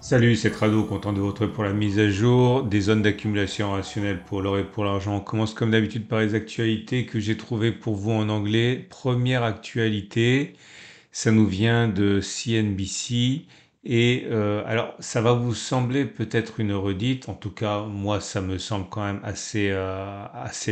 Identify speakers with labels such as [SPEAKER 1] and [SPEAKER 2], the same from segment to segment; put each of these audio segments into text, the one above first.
[SPEAKER 1] Salut, c'est Trado, content de vous retrouver pour la mise à jour des zones d'accumulation rationnelle pour l'or et pour l'argent. On commence comme d'habitude par les actualités que j'ai trouvées pour vous en anglais. Première actualité, ça nous vient de CNBC et alors ça va vous sembler peut-être une redite, en tout cas moi ça me semble quand même assez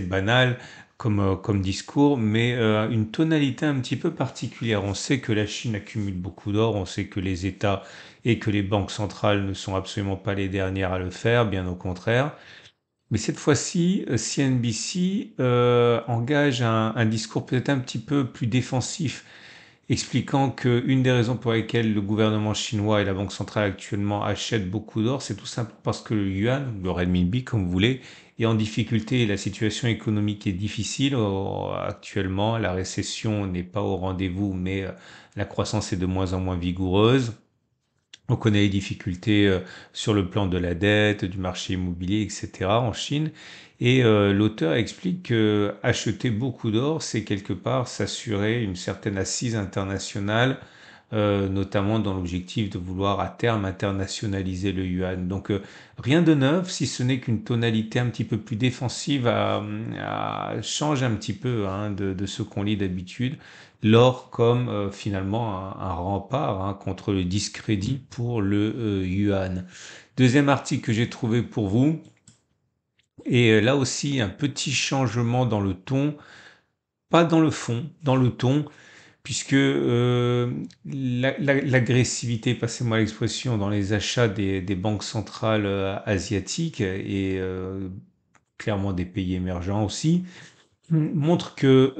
[SPEAKER 1] banal comme discours, mais une tonalité un petit peu particulière. On sait que la Chine accumule beaucoup d'or, on sait que les États et que les banques centrales ne sont absolument pas les dernières à le faire, bien au contraire. Mais cette fois-ci, CNBC engage un discours peut-être un petit peu plus défensif, expliquant qu'une des raisons pour lesquelles le gouvernement chinois et la Banque centrale actuellement achètent beaucoup d'or, c'est tout simplement parce que le yuan, le renminbi comme vous voulez, est en difficulté et la situation économique est difficile. Actuellement, la récession n'est pas au rendez-vous, mais la croissance est de moins en moins vigoureuse. On connaît les difficultés sur le plan de la dette, du marché immobilier, etc. en Chine. Et l'auteur explique que acheter beaucoup d'or, c'est quelque part s'assurer une certaine assise internationale, notamment dans l'objectif de vouloir à terme internationaliser le yuan. Donc rien de neuf, si ce n'est qu'une tonalité un petit peu plus défensive change un petit peu hein, de ce qu'on lit d'habitude. L'or comme finalement un rempart hein, contre le discrédit pour le yuan. Deuxième article que j'ai trouvé pour vous, et là aussi un petit changement dans le ton, pas dans le fond, dans le ton, puisque l'agressivité, passez-moi l'expression, dans les achats des banques centrales asiatiques et clairement des pays émergents aussi, montre que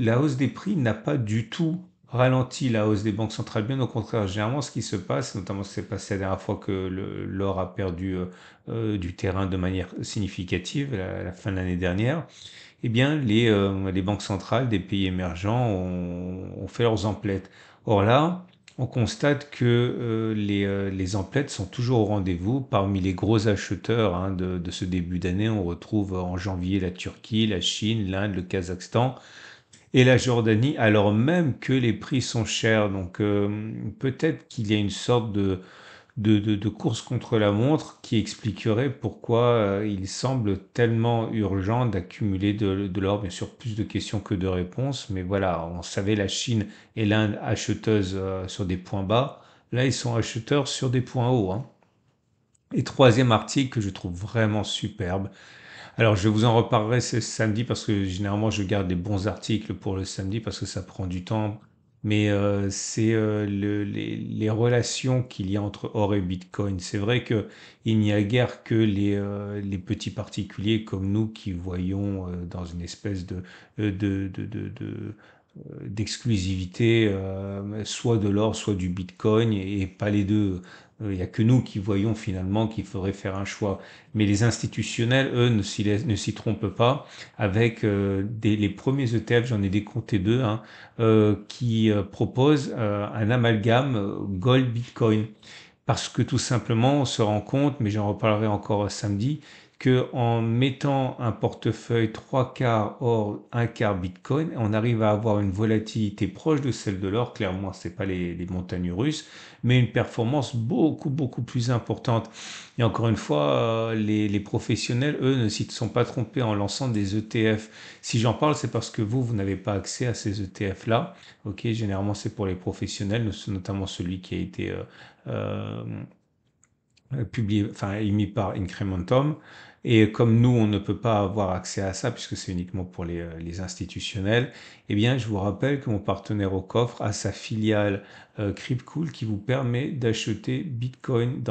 [SPEAKER 1] la hausse des prix n'a pas du tout ralenti la hausse des banques centrales. Bien au contraire, généralement, ce qui se passe, notamment ce qui s'est passé la dernière fois que l'or a perdu du terrain de manière significative, à la fin de l'année dernière, eh bien, les banques centrales des pays émergents ont fait leurs emplettes. Or là, on constate que les emplettes sont toujours au rendez-vous. Parmi les gros acheteurs hein, de ce début d'année, on retrouve en janvier la Turquie, la Chine, l'Inde, le Kazakhstan et la Jordanie, alors même que les prix sont chers. Donc peut-être qu'il y a une sorte de course contre la montre qui expliquerait pourquoi il semble tellement urgent d'accumuler de l'or. Bien sûr, plus de questions que de réponses, mais voilà, on savait la Chine et l'Inde acheteuses sur des points bas. Là, ils sont acheteurs sur des points hauts. Hein. Et troisième article que je trouve vraiment superbe, alors, je vous en reparlerai ce samedi parce que généralement, je garde les bons articles pour le samedi parce que ça prend du temps. Mais c'est les relations qu'il y a entre or et Bitcoin. C'est vrai que il n'y a guère que les petits particuliers comme nous qui voyons dans une espèce d'exclusivité, soit de l'or, soit du Bitcoin, et pas les deux. Il n'y a que nous qui voyons finalement qu'il faudrait faire un choix. Mais les institutionnels, eux, ne s'y trompent pas. Avec les premiers ETF, j'en ai décompté deux, hein, qui proposent un amalgame gold-Bitcoin. Parce que tout simplement, on se rend compte, mais j'en reparlerai encore samedi, que en mettant un portefeuille trois quarts or, un quart Bitcoin, on arrive à avoir une volatilité proche de celle de l'or. Clairement, c'est pas les montagnes russes, mais une performance beaucoup plus importante. Et encore une fois, les professionnels, eux, ne s'y sont pas trompés en lançant des ETF. Si j'en parle, c'est parce que vous n'avez pas accès à ces ETF-là. Ok, généralement, c'est pour les professionnels, notamment celui qui a été euh, publié, enfin émis par Incrementum. Et comme nous, on ne peut pas avoir accès à ça puisque c'est uniquement pour les institutionnels, eh bien, je vous rappelle que mon partenaire au coffre a sa filiale Cryptcool qui vous permet d'acheter Bitcoin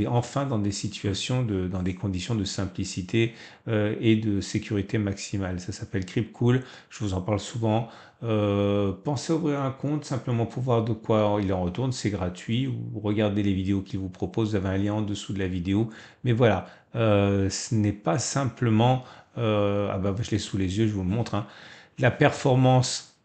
[SPEAKER 1] enfin dans des situations dans des conditions de simplicité et de sécurité maximale. Ça s'appelle Cryptcool. Je vous en parle souvent. Pensez à ouvrir un compte simplement pour voir de quoi il en retourne, c'est gratuit, ou regardez les vidéos qu'il vous propose, vous avez un lien en dessous de la vidéo. Mais voilà, ce n'est pas simplement, ah bah je l'ai sous les yeux, je vous le montre, hein. La performance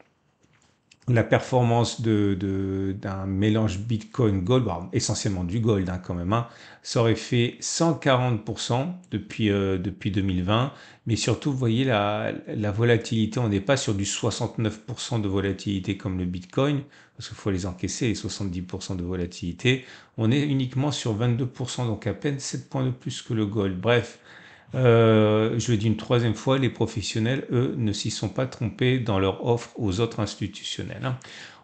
[SPEAKER 1] la performance d'un mélange Bitcoin-Gold, bon, essentiellement du gold hein, quand même, hein, ça aurait fait 140% depuis 2020. Mais surtout, vous voyez la volatilité, on n'est pas sur du 69% de volatilité comme le Bitcoin, parce qu'il faut les encaisser, les 70% de volatilité. On est uniquement sur 22%, donc à peine 7 points de plus que le gold. Bref, je le dis une troisième fois, les professionnels, eux, ne s'y sont pas trompés dans leur offre aux autres institutionnels, hein.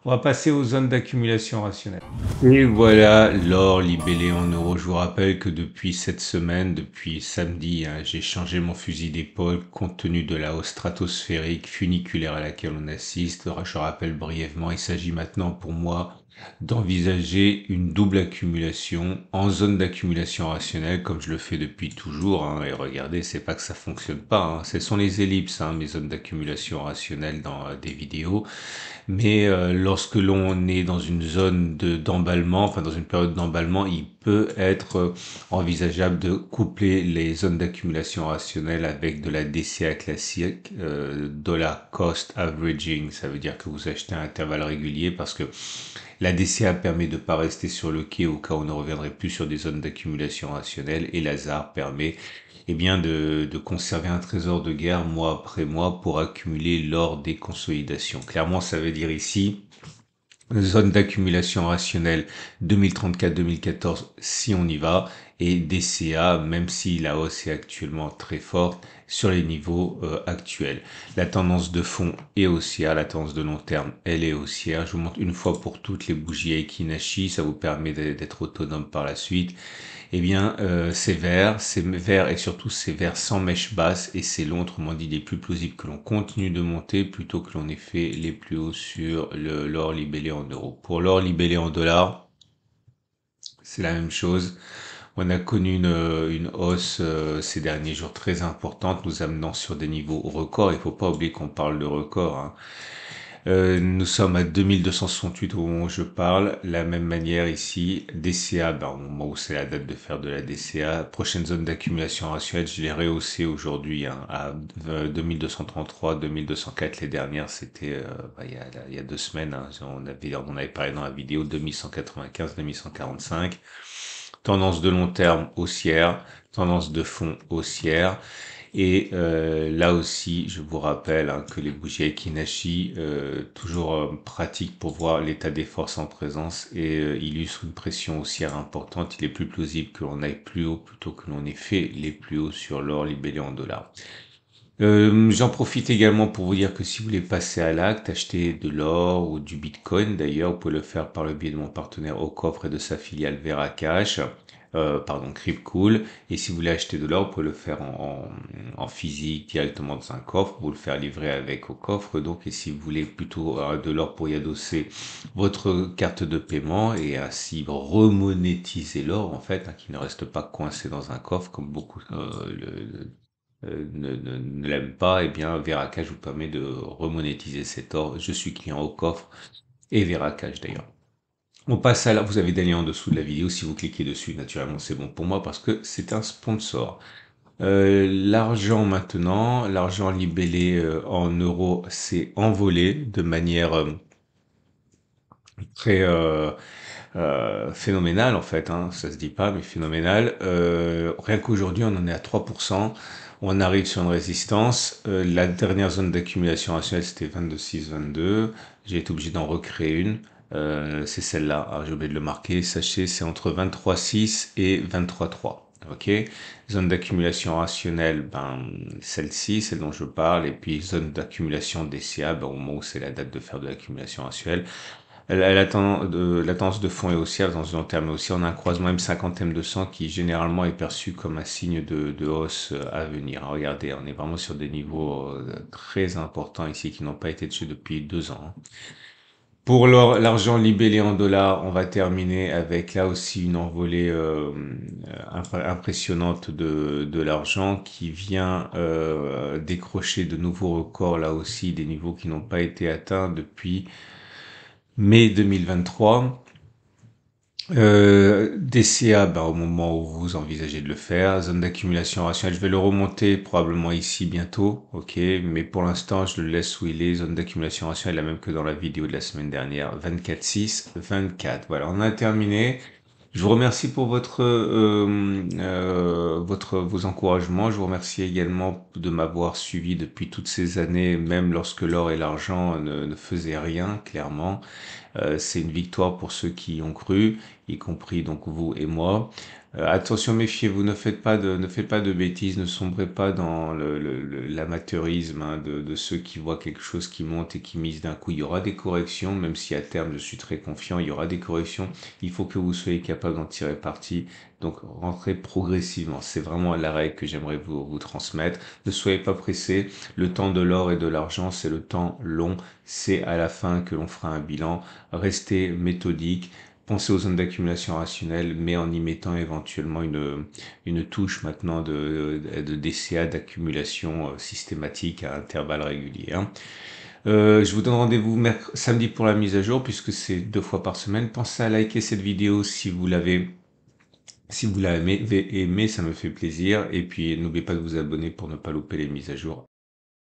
[SPEAKER 1] On va passer aux zones d'accumulation rationnelle. Et voilà, l'or libellé en euros. Je vous rappelle que depuis cette semaine, depuis samedi, hein, j'ai changé mon fusil d'épaule compte tenu de la hausse stratosphérique funiculaire à laquelle on assiste. Je rappelle brièvement, il s'agit maintenant pour moi d'envisager une double accumulation en zone d'accumulation rationnelle comme je le fais depuis toujours, hein. Et regardez, c'est pas que ça fonctionne pas, hein. Ce sont les ellipses, hein, mes zones d'accumulation rationnelle dans des vidéos. Mais lorsque l'on est dans une zone d'emballement, enfin dans une période d'emballement, il peut être envisageable de coupler les zones d'accumulation rationnelle avec de la DCA classique, Dollar Cost Averaging. Ça veut dire que vous achetez à intervalles réguliers parce que la DCA permet de ne pas rester sur le quai au cas où on ne reviendrait plus sur des zones d'accumulation rationnelle, et la ZAR permet bien de conserver un trésor de guerre mois après mois pour accumuler lors des consolidations. Clairement, ça veut dire ici zone d'accumulation rationnelle 2034-2014 si on y va, et DCA même si la hausse est actuellement très forte sur les niveaux actuels. La tendance de fond est haussière, la tendance de long terme elle est haussière. Je vous montre une fois pour toutes les bougies Aiki-Nashi, ça vous permet d'être autonome par la suite. Eh bien, c'est vert et surtout c'est vert sans mèche basse et c'est long, autrement dit, il est plus plausible que l'on continue de monter plutôt que l'on ait fait les plus hauts sur l'or libellé en euros. Pour l'or libellé en dollars, c'est la même chose. On a connu une hausse ces derniers jours très importante, nous amenant sur des niveaux records. Il faut pas oublier qu'on parle de records, hein. Nous sommes à 2268 au moment où je parle. La même manière ici, DCA, ben, au moment où c'est la date de faire de la DCA. Prochaine zone d'accumulation rationnelle, je l'ai rehaussé aujourd'hui hein, à 2233, 2204. Les dernières, c'était il y a 2 semaines. Hein, on avait parlé dans la vidéo 2195, 2145. Tendance de long terme haussière, tendance de fond haussière. Et là aussi, je vous rappelle hein, que les bougies Aiki-Nashi, toujours pratiques pour voir l'état des forces en présence et illustrent une pression haussière importante. Il est plus plausible que l'on aille plus haut plutôt que l'on ait fait les plus hauts sur l'or libellé en dollars. J'en profite également pour vous dire que si vous voulez passer à l'acte, acheter de l'or ou du bitcoin d'ailleurs, vous pouvez le faire par le biais de mon partenaire au coffre et de sa filiale Veracash, pardon, Cryptcool. Et si vous voulez acheter de l'or, vous pouvez le faire en physique directement dans un coffre, vous le faire livrer avec au coffre. Donc, et si vous voulez plutôt de l'or pour y adosser votre carte de paiement et ainsi remonétiser l'or en fait, hein, qui ne reste pas coincé dans un coffre comme beaucoup ne l'aime pas, eh bien Veracash vous permet de remonétiser cet or. Je suis client au coffre et Veracash d'ailleurs. On passe à là, vous avez des liens en dessous de la vidéo, si vous cliquez dessus, naturellement c'est bon pour moi parce que c'est un sponsor. L'argent maintenant, l'argent libellé en euros s'est envolé de manière très phénoménale en fait, hein, ça se dit pas, mais phénoménale. Rien qu'aujourd'hui, on en est à 3%. On arrive sur une résistance. La dernière zone d'accumulation rationnelle, c'était 22,6, 22. J'ai été obligé d'en recréer une. C'est celle-là. Ah, j'ai oublié de le marquer. Sachez, c'est entre 23,6 et 23,3. Ok. Zone d'accumulation rationnelle, ben celle-ci, celle dont je parle, et puis zone d'accumulation DCA, ben, au moment où c'est la date de faire de l'accumulation rationnelle. La tendance de fond est haussière, dans un long terme aussi. On a un croisement M50 M200 qui généralement est perçu comme un signe de hausse à venir. Alors, regardez, on est vraiment sur des niveaux très importants ici qui n'ont pas été touchés depuis 2 ans, hein. Pour l'argent libellé en dollars, on va terminer avec là aussi une envolée impressionnante de l'argent qui vient décrocher de nouveaux records là aussi, des niveaux qui n'ont pas été atteints depuis mai 2023. DCA, bah, au moment où vous envisagez de le faire. Zone d'accumulation rationnelle, je vais le remonter probablement ici bientôt, ok, mais pour l'instant je le laisse où il est. Zone d'accumulation rationnelle, la même que dans la vidéo de la semaine dernière, 24,6, 24. Voilà, on a terminé. Je vous remercie pour vos encouragements. Je vous remercie également de m'avoir suivi depuis toutes ces années, même lorsque l'or et l'argent ne faisaient rien, clairement. C'est une victoire pour ceux qui y ont cru, y compris donc vous et moi. Attention, méfiez-vous, ne faites pas de bêtises, ne sombrez pas dans l'amateurisme, hein, de ceux qui voient quelque chose qui monte et qui misent d'un coup. Il y aura des corrections, même si à terme je suis très confiant, il y aura des corrections. Il faut que vous soyez capable d'en tirer parti. Donc rentrez progressivement. C'est vraiment la règle que j'aimerais vous transmettre. Ne soyez pas pressés. Le temps de l'or et de l'argent, c'est le temps long. C'est à la fin que l'on fera un bilan. Restez méthodique. Pensez aux zones d'accumulation rationnelle, mais en y mettant éventuellement une touche maintenant de DCA, d'accumulation systématique à intervalles réguliers, hein. Je vous donne rendez-vous samedi pour la mise à jour, puisque c'est 2 fois par semaine. Pensez à liker cette vidéo si vous l'avez aimé, ça me fait plaisir. Et puis n'oubliez pas de vous abonner pour ne pas louper les mises à jour.